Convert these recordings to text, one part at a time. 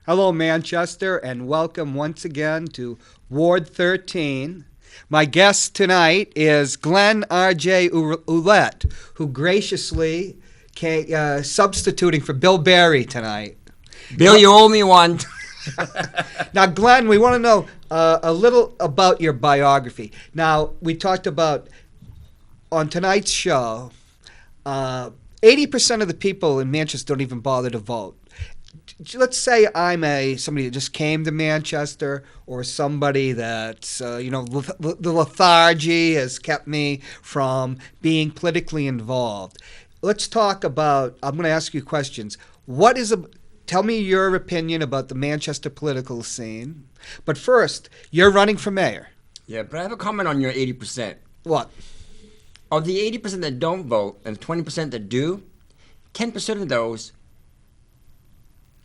Hello, Manchester, and welcome once again to Ward 13. My guest tonight is Glenn R.J. Ouellette, who graciously came, substituting for Bill Barry tonight. Bill, you owe me one. Now, Glenn, we want to know a little about your biography. Now, we talked about, on tonight's show, 80% of the people in Manchester don't even bother to vote. Let's say I'm somebody that just came to Manchester, or somebody that's the lethargy has kept me from being politically involved. Let's talk about. I'm going to ask you questions. Tell me your opinion about the Manchester political scene. But first, you're running for mayor. Yeah, but I have a comment on your 80%. What? Of the 80% that don't vote and the 20% that do, 10% of those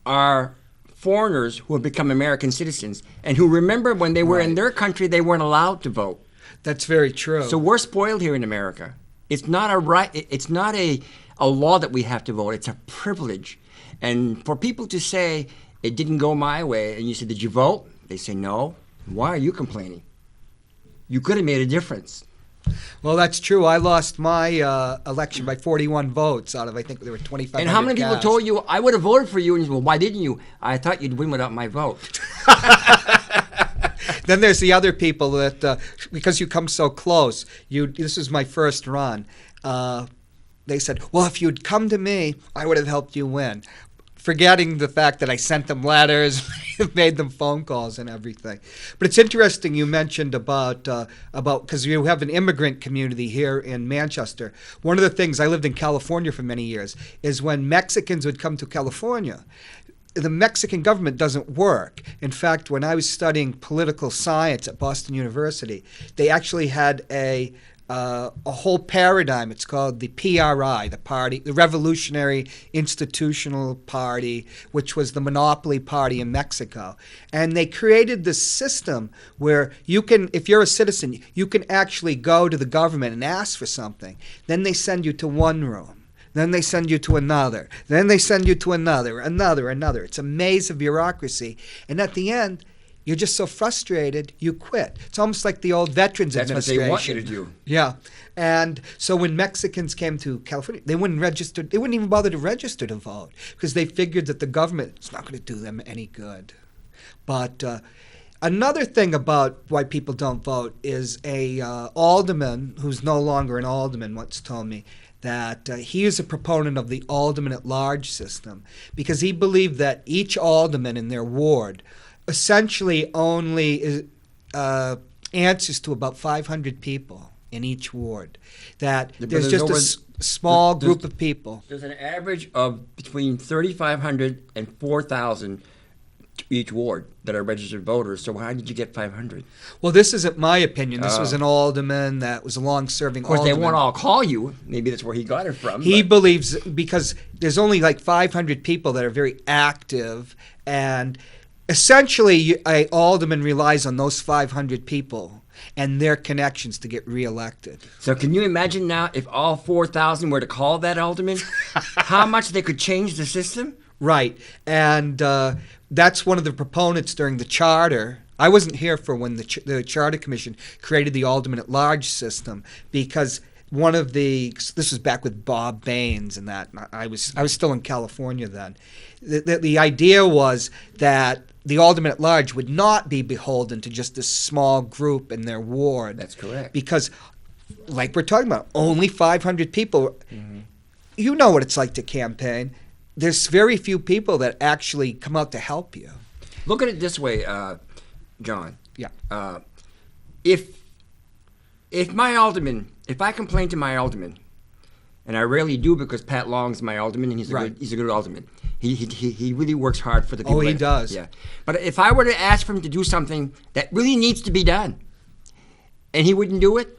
are foreigners who have become American citizens and who remember when they were in their country, they weren't allowed to vote. That's very true. So we're spoiled here in America. It's not a right. It's not a law that we have to vote. It's a privilege. And for people to say it didn't go my way, and you say, did you vote? They say no. Why are you complaining? You could have made a difference. Well, that's true. I lost my election by 41 votes out of, I think there were 25. And how many people told you, I would have voted for you? And you said, well, why didn't you? I thought you'd win without my vote. Then there's the other people that, because you come so close, this is my first run. They said, well, if you'd come to me, I would have helped you win. Forgetting the fact that I sent them letters, made them phone calls and everything. But it's interesting you mentioned about because you have an immigrant community here in Manchester. One of the things, I lived in California for many years, is when Mexicans would come to California, the Mexican government doesn't work. In fact, when I was studying political science at Boston University, they actually had a whole paradigm. It's called the PRI, the Revolutionary Institutional Party, which was the monopoly party in Mexico. And they created this system where you can, if you're a citizen, you can actually go to the government and ask for something. Then they send you to one room. Then they send you to another. Then they send you to another. It's a maze of bureaucracy. And at the end, you're just so frustrated, you quit. It's almost like the old Veterans Administration. That's what they want you to do. Yeah. And so when Mexicans came to California, they wouldn't register. They wouldn't even bother to register to vote because they figured that the government is not going to do them any good. But another thing about why people don't vote is a alderman who's no longer an alderman once told me that he is a proponent of the alderman at large system because he believed that each alderman in their ward essentially only answers to about 500 people in each ward. That there's just a small group of people. There's an average of between 3,500 and 4,000 to each ward that are registered voters. So how did you get 500? Well, this isn't my opinion. This was an alderman that was a long-serving alderman. Of course, they won't all call you. Maybe that's where he got it from. He believes because there's only like 500 people that are very active, and essentially, an alderman relies on those 500 people and their connections to get reelected. So can you imagine now if all 4,000 were to call that alderman, how much they could change the system? Right. And that's one of the proponents during the charter. I wasn't here for when the Charter Commission created the alderman at large system because this was back with Bob Baines and that. I was still in California then. The idea was that the alderman at large would not be beholden to just this small group in their ward. That's correct. Because, like we're talking about, only 500 people. Mm-hmm. You know what it's like to campaign. There's very few people that actually come out to help you. Look at it this way, John. Yeah. If my alderman, if I complain to my alderman, and I rarely do because Pat Long's my alderman and he's a good alderman. He really works hard for the people. Oh, he does. Yeah. But if I were to ask for him to do something that really needs to be done, and he wouldn't do it,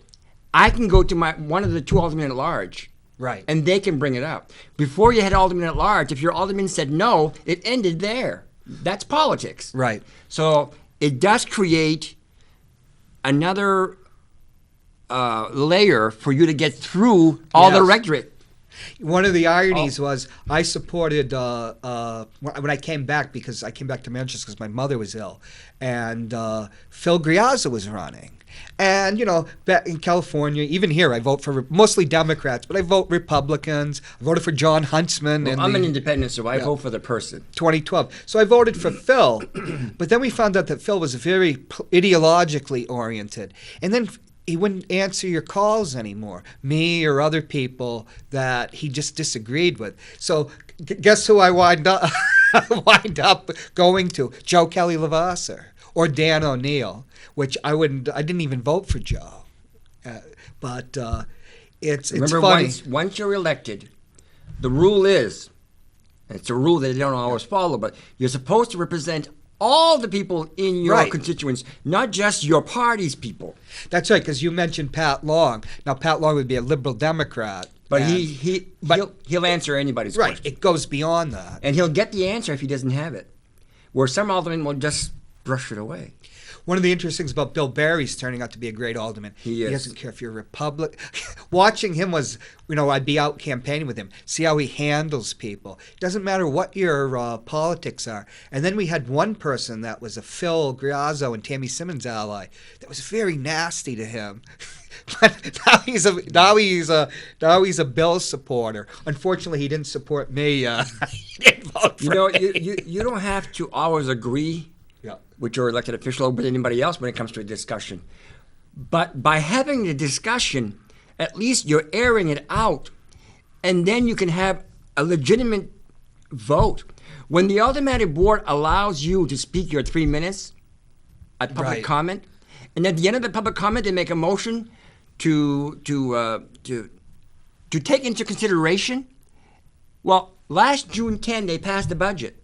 I can go to one of the two aldermen at large. Right. And they can bring it up. Before you had aldermen at large, if your alderman said no, it ended there. That's politics. Right. So it does create another layer for you to get through all the electorate. One of the ironies was I supported when I came back, because I came back to Manchester because my mother was ill, and Phil Griazza was running. And, back in California, even here, I vote for mostly Democrats, but I vote Republicans. I voted for John Huntsman. Well, I'm an independent, so I vote for the person. 2012. So I voted for Phil. But then we found out that Phil was very ideologically oriented. And then he wouldn't answer your calls anymore, me or other people that he just disagreed with. So guess who I wind up going to? Joe Kelly Lavasser or Dan O'Neill, which I didn't even vote for Joe. But it's Remember, funny. Once you're elected, the rule is, and it's a rule that they don't always follow, but you're supposed to represent all the people in your constituents, not just your party's people. That's right, because you mentioned Pat Long. Now, Pat Long would be a liberal Democrat. But he'll answer anybody's question. Right, it goes beyond that. And he'll get the answer if he doesn't have it. Where some aldermen will just brush it away. One of the interesting things about Bill Barry's turning out to be a great alderman. He is. He doesn't care if you're a Republican. Watching him was, I'd be out campaigning with him, see how he handles people. It doesn't matter what your politics are. And then we had one person that was a Phil Griazzo and Tammy Simmons ally that was very nasty to him. But now he's a Bill supporter. Unfortunately, he didn't support me. He didn't vote for me. You don't have to always agree with your elected official or with anybody else when it comes to a discussion. But by having the discussion, at least you're airing it out, and then you can have a legitimate vote. When the automatic board allows you to speak your 3 minutes at public comment, and at the end of the public comment they make a motion to take into consideration, well, last June 10 they passed the budget.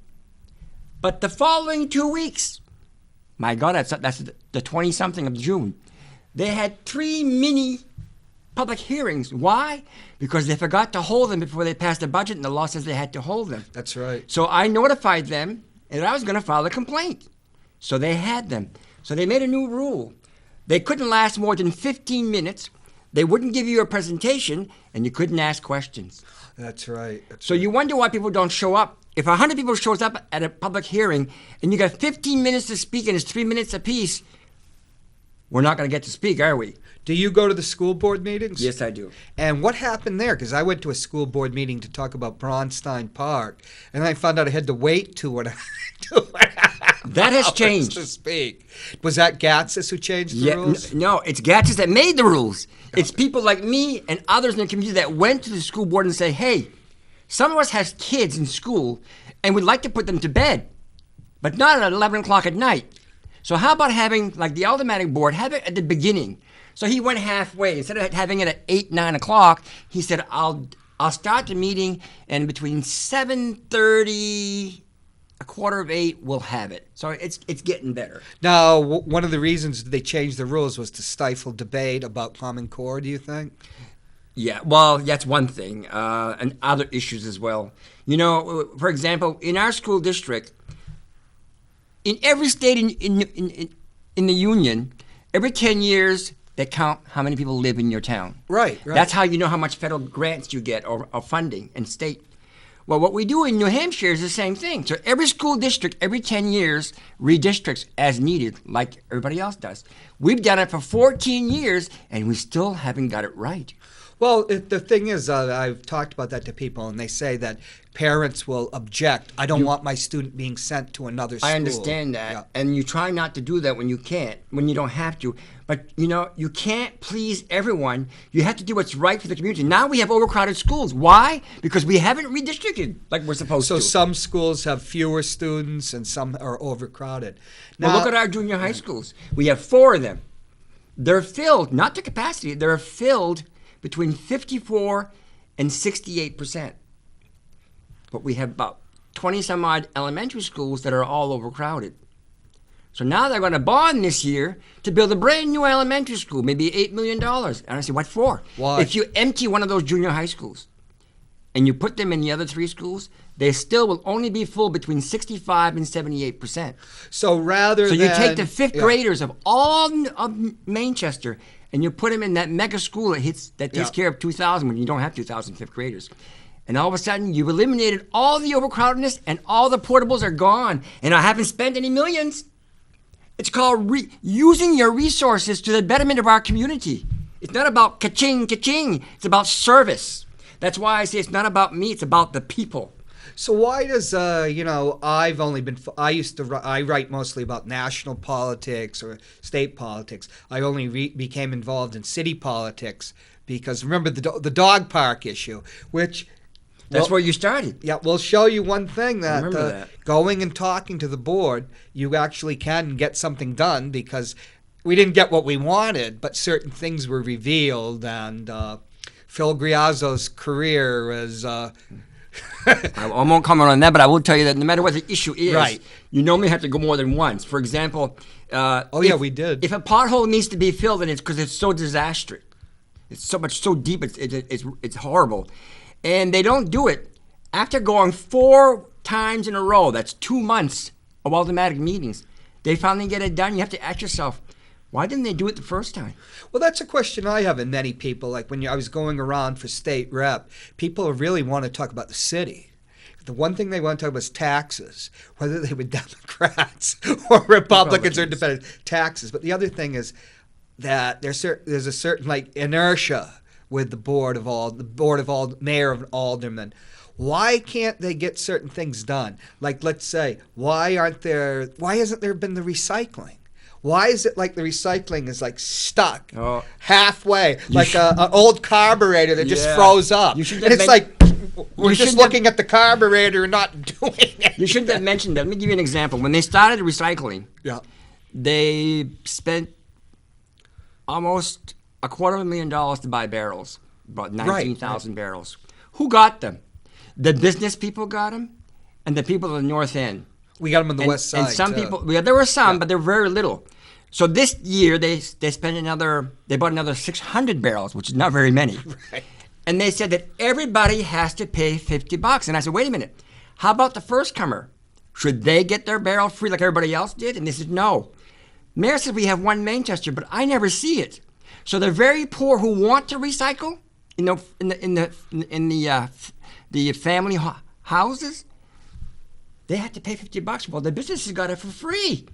But the following 2 weeks, my God, that's the 20-something of June, they had 3 mini public hearings. Why? Because they forgot to hold them before they passed the budget, and the law says they had to hold them. That's right. So I notified them, and I was going to file a complaint. So they had them. So they made a new rule. They couldn't last more than 15 minutes. They wouldn't give you a presentation, and you couldn't ask questions. That's right. So you wonder why people don't show up. If 100 people shows up at a public hearing and you got 15 minutes to speak and it's 3 minutes apiece, we're not going to get to speak, are we? Do you go to the school board meetings? Yes, I do. And what happened there? Because I went to a school board meeting to talk about Bronstein Park, and I found out I had to wait 2 and a half That has changed. to speak. Was that Gatsis who changed the rules? No, it's Gatsis that made the rules. It's people like me and others in the community that went to the school board and say, hey, some of us have kids in school and we'd like to put them to bed, but not at 11 o'clock at night. So how about having, like the automatic board, have it at the beginning? So he went halfway. Instead of having it at 8, 9 o'clock, he said, I'll start the meeting, and between 7:30, 7:45, we'll have it. So it's getting better. Now, one of the reasons they changed the rules was to stifle debate about Common Core, do you think? Yeah, well, that's one thing, and other issues as well. For example, in our school district, in every state in the union, every 10 years, they count how many people live in your town. Right. That's how you know how much federal grants you get or funding and state. Well, what we do in New Hampshire is the same thing. So every school district, every 10 years, redistricts as needed, like everybody else does. We've done it for 14 years, and we still haven't got it right. Well, the thing is, I've talked about that to people, and they say that parents will object. I don't want my student being sent to another school. I understand that. Yeah. And you try not to do that when you can't, when you don't have to. But, you can't please everyone. You have to do what's right for the community. Now we have overcrowded schools. Why? Because we haven't redistricted like we're supposed to. So some schools have fewer students and some are overcrowded. Now, well, look at our junior high schools. We have 4 of them. They're filled, not to capacity, they're filled between 54 and 68%. But we have about 20-some-odd elementary schools that are all overcrowded. So now they're going to bond this year to build a brand new elementary school, maybe $8 million. And I say, what for? Why? If you empty one of those junior high schools and you put them in the other 3 schools, they still will only be full between 65 and 78%. So rather So than... you take the fifth graders of all of Manchester and you put them in that mega school that takes care of 2,000 when you don't have 2,000 fifth graders. And all of a sudden, you've eliminated all the overcrowdedness and all the portables are gone. And I haven't spent any millions. It's called using your resources to the betterment of our community. It's not about ka-ching, ka-ching. It's about service. That's why I say it's not about me. It's about the people. So why does, I've only been, I write mostly about national politics or state politics. I only became involved in city politics because remember the dog park issue, which... That's where you started. Yeah, we'll show you one thing that. Going and talking to the board, you actually can get something done because we didn't get what we wanted, but certain things were revealed, and Phil Griazzo's career is... I won't comment on that, but I will tell you that no matter what the issue is, right. You normally have to go more than once. For example... we did. If a pothole needs to be filled, then it's because it's so disastrous. It's so deep, it's horrible. And they don't do it after going 4 times in a row. That's 2 months of automatic meetings. They finally get it done. You have to ask yourself, why didn't they do it the first time? Well, that's a question I have in many people. Like when I was going around for state rep, people really want to talk about the city. The one thing they want to talk about is taxes, whether they were Democrats or Republicans or independents, taxes. But the other thing is that there's a certain like inertia with the board of mayor of aldermen. Why can't they get certain things done? Like, let's say, why hasn't there been the recycling? Why is it like the recycling is like stuck halfway, like an old carburetor that just froze up? And it's like we're just looking at the carburetor and not doing it. You shouldn't have mentioned that. Let me give you an example. When they started recycling, they spent almost $250,000 to buy barrels, about 19,000 barrels. Who got them? The business people got them, and the people of the North End. We got them on the west side. And some people, there were some, but they're very little. So this year they bought another 600 barrels, which is not very many. Right. And they said that everybody has to pay $50. And I said, wait a minute, how about the first comer? Should they get their barrel free like everybody else did? And they said no. Mayor said we have one Manchester, but I never see it. So the very poor who want to recycle, in the family houses, they had to pay $50. Well, the businesses got it for free,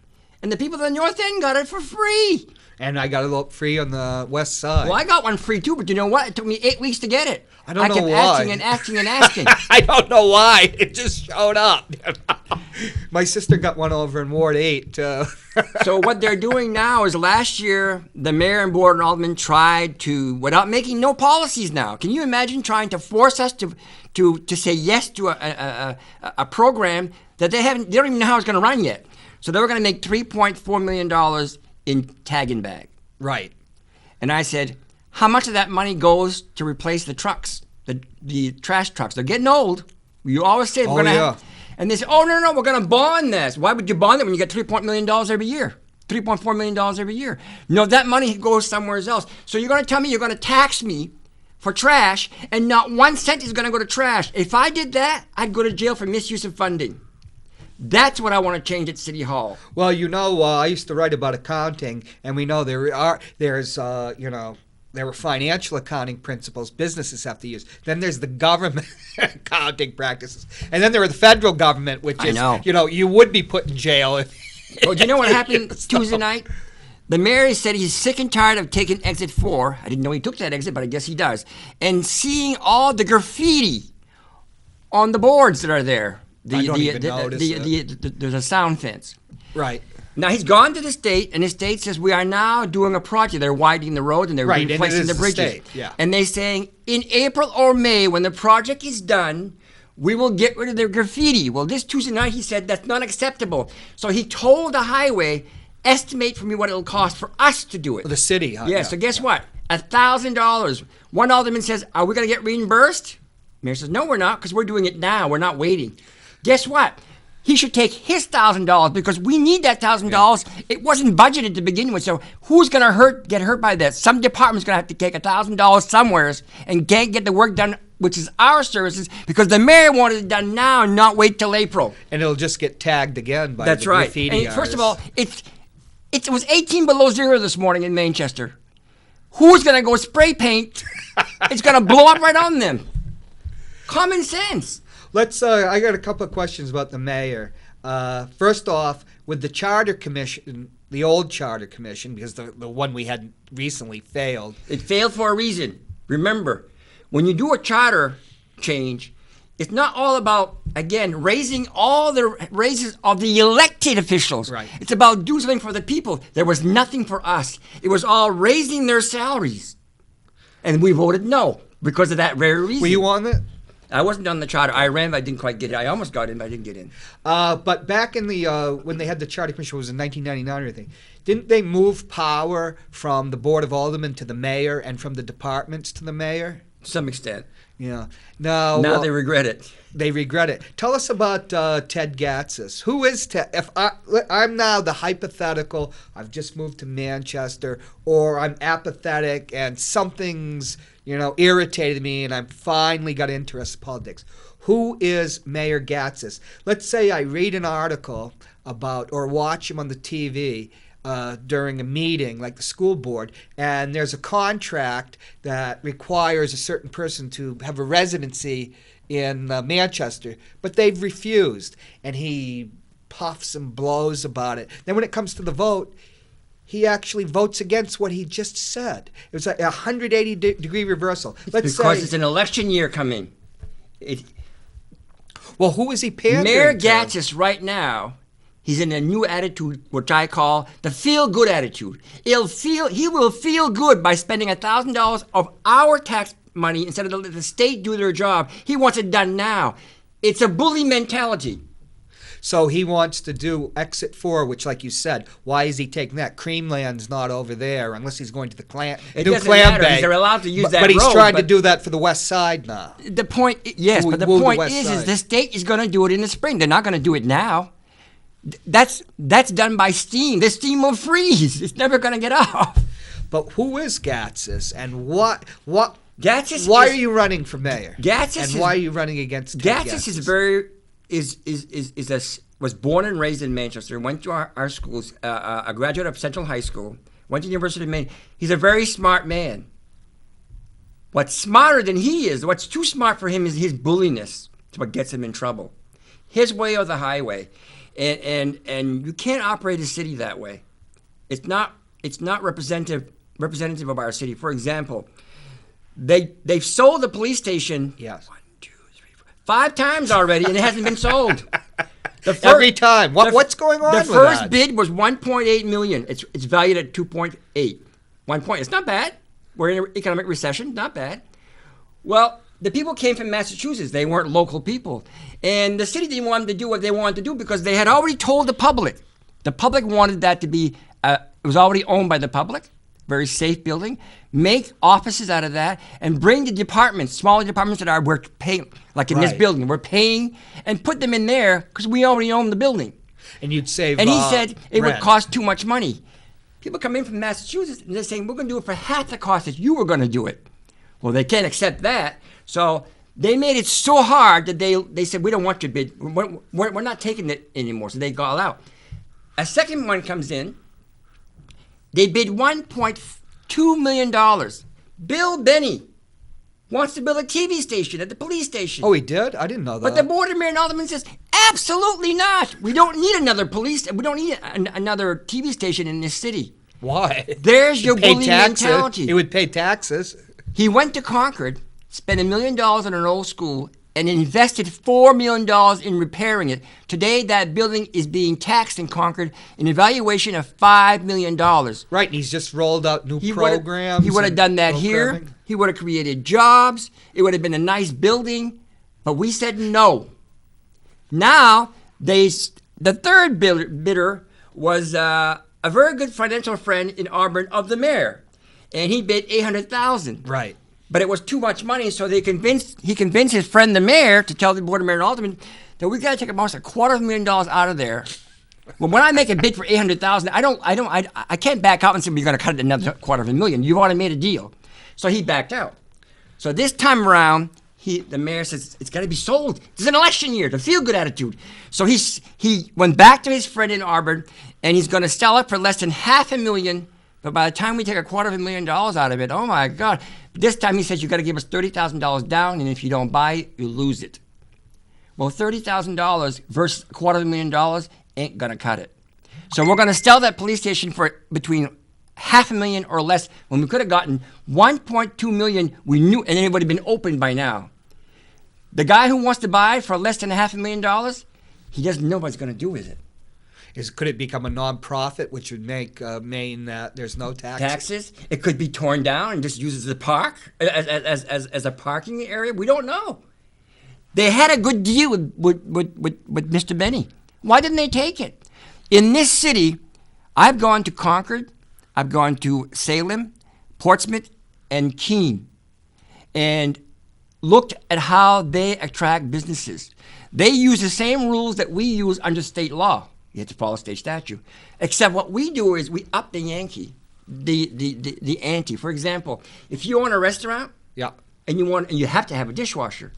and the people of the North End got it for free. And I got it free on the west side. Well, I got one free too, but you know what? It took me 8 weeks to get it. I don't know why. I kept asking and asking. I don't know why. It just showed up. My sister got one over in Ward 8. So what they're doing now is last year, the mayor and board and aldermen tried to, without making no policies now. Can you imagine trying to force us to say yes to a program that they don't even know how it's going to run yet? So they were going to make $3.4 million in tag and bag. Right. And I said, how much of that money goes to replace the trucks, the trash trucks? They're getting old. You always say we're going to have... And they say, oh, no, we're going to bond this. Why would you bond it when you get $3.4 million every year? $3.4 million every year. No, that money goes somewhere else. So you're going to tell me you're going to tax me for trash, and not 1 cent is going to go to trash. If I did that, I'd go to jail for misuse of funding. That's what I want to change at City Hall. Well, I used to write about accounting, and we know there were financial accounting principles businesses have to use. Then there's the government accounting practices. And then there are the federal government, which is, you would be put in jail. Well, do you know what happened Tuesday night? The mayor said he's sick and tired of taking exit 4. I didn't know he took that exit, but I guess he does. And seeing all the graffiti on the boards that are there. There's a sound fence. Right. Now, he's gone to the state, and the state says, we are now doing a project. They're widening the road, and they're replacing the bridges. And they're saying, in April or May, when the project is done, we will get rid of the graffiti. Well, this Tuesday night, he said, that's not acceptable. So he told the highway, estimate for me what it'll cost for us to do it. The city. Huh? Yeah, so guess what? $1,000. One alderman says, are we going to get reimbursed? Mayor says, no, we're not, because we're doing it now. We're not waiting. Guess what? He should take his $1,000 because we need that $1,000. Yeah. It wasn't budgeted to begin with. So who's going to get hurt by that? Some department's going to have to take $1,000 somewhere and can't get the work done which is our services, because the mayor wanted it done now and not wait till April. And it'll just get tagged again by That's the right. graffiti And first of artists. all, it was 18 below zero this morning in Manchester. Who's going to go spray paint? It's going to blow up right on them. Common sense. Let's. I got a couple of questions about the mayor. First off, with the charter commission, the old charter commission, because the one we had recently failed. It failed for a reason. Remember, when you do a charter change, it's not all about, again, raising all the raises of the elected officials. Right. It's about doing something for the people. There was nothing for us. It was all raising their salaries. And we voted no because of that very reason. Were you on it? I wasn't on the charter. I ran, but I didn't quite get it. I almost got in, but I didn't get in. But back in the when they had the charter commission, it was in 1999 or anything. Didn't they move power from the board of aldermen to the mayor and from the departments to the mayor? To some extent. Yeah. Now They regret it. They regret it. Tell us about Ted Gatzis. Who is Ted? If I'm now the hypothetical, I've just moved to Manchester, or I'm apathetic and something's irritated me, and I've finally got interest in politics. Who is Mayor Gatzis? Let's say I read an article about or watch him on the TV during a meeting like the school board, and there's a contract that requires a certain person to have a residency in Manchester, but they've refused, and he puffs and blows about it. Then when it comes to the vote, he actually votes against what he just said. It was like a 180-degree reversal. Because it's an election year coming. Well, who is he pandering Mayor to? Gatzis right now, he's in a new attitude, which I call the feel-good attitude. He will feel good by spending $1,000 of our tax money instead of letting the state do their job. He wants it done now. It's a bully mentality. So he wants to do Exit 4, which, like you said, why is he taking that? Creamland's not over there unless he's going to the It doesn't matter. They're allowed to use that But he's road, trying to do that for the West Side now. The point, yes, but the point is the state is going to do it in the spring. They're not going to do it now. That's done by steam. The steam will freeze. It's never going to get off. But who is Gatzis, and what? Gatzis why are you running for mayor? Gatzis and why are you running against Ted Gatzis? Was born and raised in Manchester. Went to our schools. A graduate of Central High School. Went to the University of Maine. He's a very smart man. What's smarter than he is, what's too smart for him, is his bulliness. It's what gets him in trouble. His way or the highway, and you can't operate a city that way. It's not representative of our city. For example, they've sold the police station. Yes. 5 times already, and it hasn't been sold. Every time. What's going on with that? The first bid was $1.8 million. It's valued at $2.8. 1 point. It's not bad. We're in an economic recession. Not bad. Well, the people came from Massachusetts. They weren't local people. And the city didn't want them to do what they wanted to do because they had already told the public. The public wanted that to be, it was already owned by the public. Very safe building. Make offices out of that and bring the departments, smaller departments that we're paying, like in this building, we're paying, and put them in there because we already own the building. And you'd save And he said it rent. would cost too much money. People come in from Massachusetts and they're saying, we're going to do it for half the cost that you were going to do it. Well, they can't accept that. So they made it so hard that they said, we don't want your bid. We're not taking it anymore. So they got out. A second one comes in. They bid $1.2 million. Bill Benny wants to build a TV station at the police station. Oh, he did? I didn't know that. But the board of mayor and alderman says, absolutely not. We don't need another police. We don't need another TV station in this city. Why? There's your bully mentality. He would pay taxes. He went to Concord, spent $1 million on an old school, and invested $4 million in repairing it. Today, that building is being taxed in Concord an evaluation of $5 million. Right, and he's just rolled out new programs. He would have done that here. programming. He would have created jobs. It would have been a nice building. But we said no. Now, the third bidder was a very good financial friend in Auburn of the mayor. And he bid $800,000. Right. But it was too much money, so he convinced his friend the mayor to tell the board of mayor and aldermen that we got to take almost $250,000 out of there. Well, when I make a bid for $800,000, I can't back out and say we're going to cut it another $250,000. You've already made a deal, so he backed out. So this time around, The mayor says it's got to be sold. It's an election year. The feel-good attitude. So he went back to his friend in Auburn, and he's going to sell it for less than $500,000. But by the time we take $250,000 out of it, oh my God! This time he says you got to give us $30,000 down, and if you don't buy it, you lose it. Well, $30,000 versus $250,000 ain't gonna cut it. So we're gonna sell that police station for between $500,000 or less, when we could have gotten $1.2 million. We knew, and it would have been open by now. The guy who wants to buy for less than $500,000, he doesn't know what he's going to do with it. Could it become a non-profit, which would mean that there's no taxes? It could be torn down and just used as a park, as a parking area. We don't know. They had a good deal with Mr. Benny. Why didn't they take it? In this city, I've gone to Concord, I've gone to Salem, Portsmouth, and Keene, and looked at how they attract businesses. They use the same rules that we use under state law. You have to follow state statute. Except what we do is we up the the ante. For example, if you own a restaurant, yeah, and you have to have a dishwasher,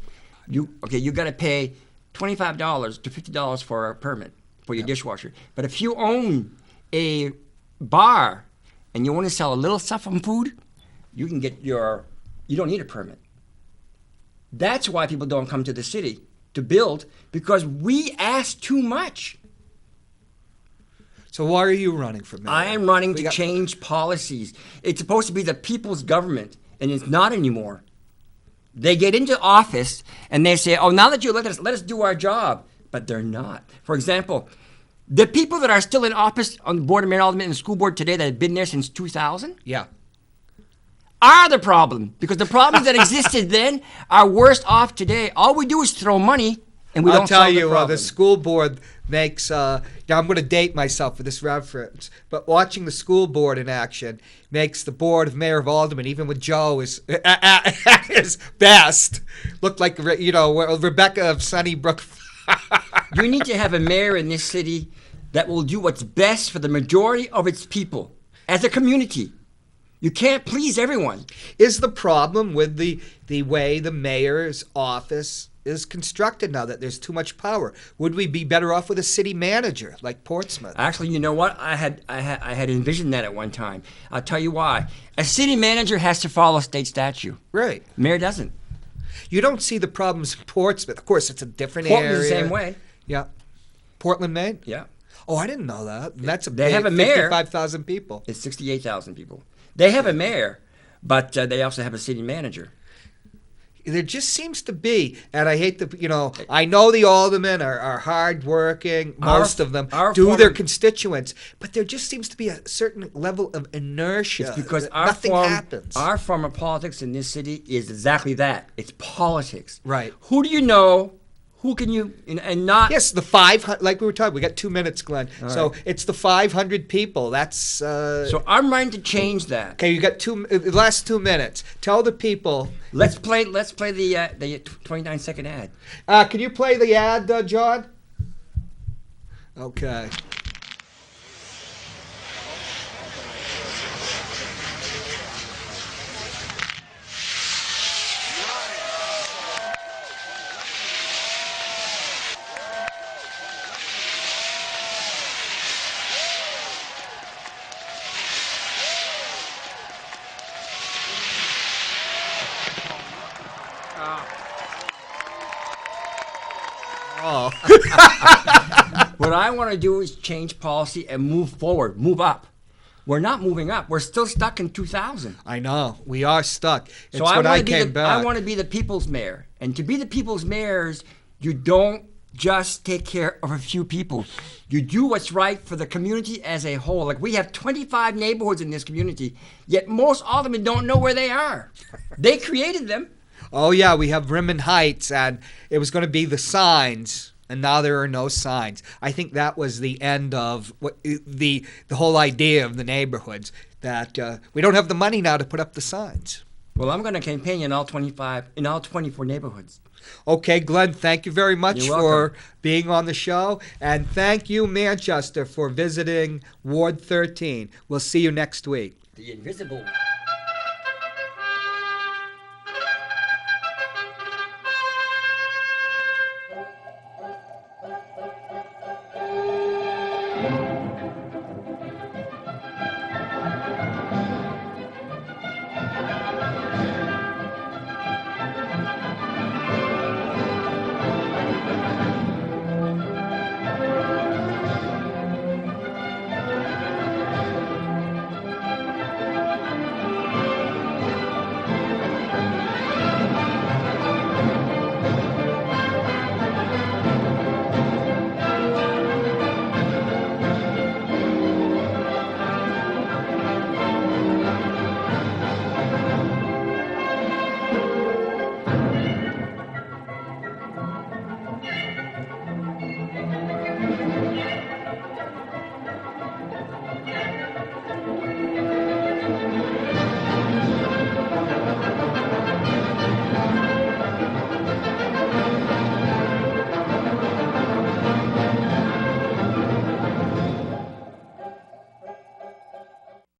you got to pay $25 to $50 for a permit for your dishwasher. But if you own a bar and you want to sell a little stuff from food, you don't need a permit. That's why people don't come to the city to build, because we ask too much. So why are you running for mayor? I am running to change policies. It's supposed to be the people's government, and it's not anymore. They get into office and they say, "Oh, now that you let us do our job," but they're not. For example, the people that are still in office on the board of mayor and aldermen and the school board today that have been there since 2000, are the problem, because the problems that existed then are worse off today. All we do is throw money, and we don't solve the problem. I'll tell you, the school board makes. Now I'm going to date myself for this reference, but watching the school board in action makes the board of mayor of aldermen, even with Joe, is at his best, look like Rebecca of Sunnybrook. You need to have a mayor in this city that will do what's best for the majority of its people as a community. You can't please everyone. Is the problem with the way the mayor's office is constructed now, that there's too much power? Would we be better off with a city manager like Portsmouth? Actually, you know what? I had envisioned that at one time. I'll tell you why. A city manager has to follow state statute. Right. Mayor doesn't. You don't see the problems in Portsmouth. Of course, it's a different Portland's area. the same way. Yeah. Portland, Maine? Yeah. Oh, I didn't know that. That's they have a mayor. 55,000 people. It's 68,000 people. They have a mayor, but they also have a city manager. There just seems to be, and I hate I know the aldermen are hardworking, most of them do their constituents, but there just seems to be a certain level of inertia. It's because nothing happens. Our form of politics in this city is exactly that. It's politics. Right. Who do you know? Who can you, and not... Yes, the 500, like we were talking, we got 2 minutes, Glenn. All so right. it's the 500 people. That's... So I'm running to change that. Okay, you got the last 2 minutes. Tell the people... Let's play the 29-second ad. Can you play the ad, John? Okay. Oh. What I want to do is change policy and move forward, move up. We're not moving up. We're still stuck in 2000. I know. We are stuck. It's so when I I want to be the people's mayor. And to be the people's mayors, you don't just take care of a few people. You do what's right for the community as a whole. Like, we have 25 neighborhoods in this community, yet most aldermen don't know where they are. They created them. Oh, yeah, we have Rimmon Heights, and it was going to be the signs, and now there are no signs. I think that was the end of the whole idea of the neighborhoods, that we don't have the money now to put up the signs. Well, I'm going to campaign in all 24 neighborhoods. Okay, Glenn, thank you very much You're for welcome. being on the show, and thank you, Manchester, for visiting Ward 13. We'll see you next week. The invisible.